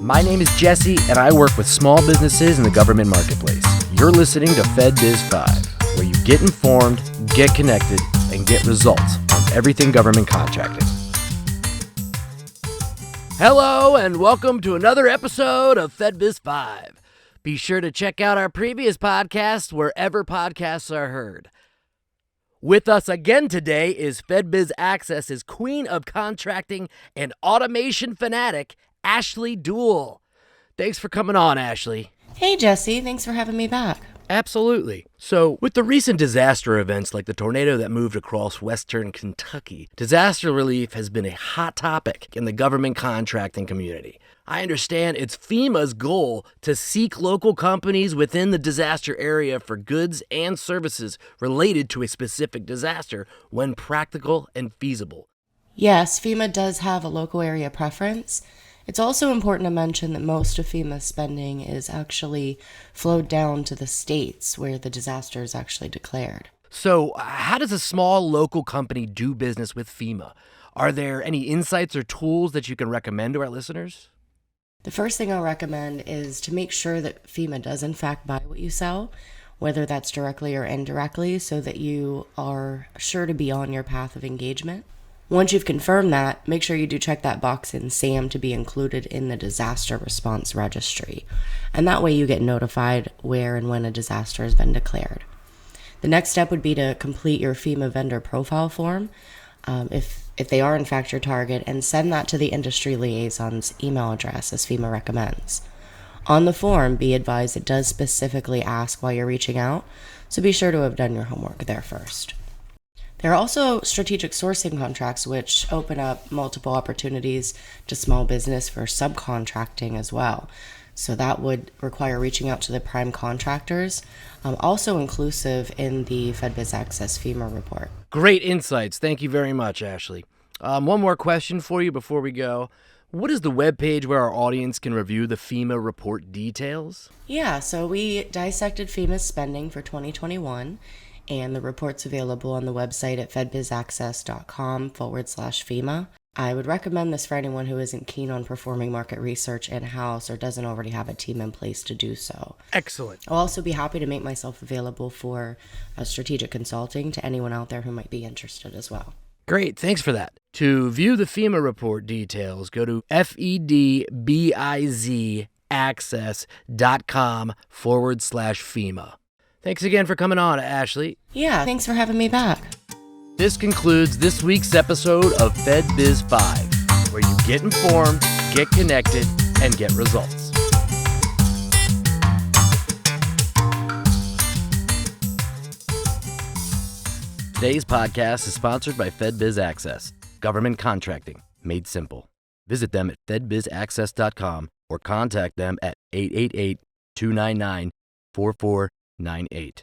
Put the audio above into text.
My name is Jesse, and I work with small businesses in the government marketplace. You're listening to FedBiz'5, where you get informed, get connected, and get results on everything government contracting. Hello, and welcome to another episode of FedBiz'5. Be sure to check out our previous podcast wherever podcasts are heard. With us again today is FedBiz''s queen of contracting and automation fanatic, Ashley Duwel. Thanks for coming on, Ashley. Hey, Jesse. Thanks for having me back. Absolutely. So, with the recent disaster events like the tornado that moved across western Kentucky, disaster relief has been a hot topic in the government contracting community. I understand it's FEMA's goal to seek local companies within the disaster area for goods and services related to a specific disaster when practical and feasible. Yes, FEMA does have a local area preference. It's also important to mention that most of FEMA's spending is actually flowed down to the states where the disaster is actually declared. So, how does a small local company do business with FEMA? Are there any insights or tools that you can recommend to our listeners? The first thing I'll recommend is to make sure that FEMA does in fact buy what you sell, whether that's directly or indirectly, so that you are sure to be on your path of engagement. Once you've confirmed that, make sure you do check that box in SAM to be included in the disaster response registry. And that way you get notified where and when a disaster has been declared. The next step would be to complete your FEMA vendor profile form, if they are in fact your target, and send that to the industry liaison's email address as FEMA recommends. On the form, be advised it does specifically ask why you're reaching out, so be sure to have done your homework there first. There are also strategic sourcing contracts which open up multiple opportunities to small business for subcontracting as well. So that would require reaching out to the prime contractors, also inclusive in the FedBiz''s FEMA report. Great insights. Thank you very much, Ashley. One more question for you before we go. What is the webpage where our audience can review the FEMA report details? Yeah, so we dissected FEMA's spending for 2021. And the report's available on the website at FedBiz''access.com/FEMA. I would recommend this for anyone who isn't keen on performing market research in-house or doesn't already have a team in place to do so. Excellent. I'll also be happy to make myself available for strategic consulting to anyone out there who might be interested as well. Great, thanks for that. To view the FEMA report details, go to FEDBIZ''access.com/FEMA. Thanks again for coming on, Ashley. Yeah, thanks for having me back. This concludes this week's episode of FedBiz'5, where you get informed, get connected, and get results. Today's podcast is sponsored by FedBiz'', government contracting made simple. Visit them at FedBiz''access.com or contact them at 888-299-4498.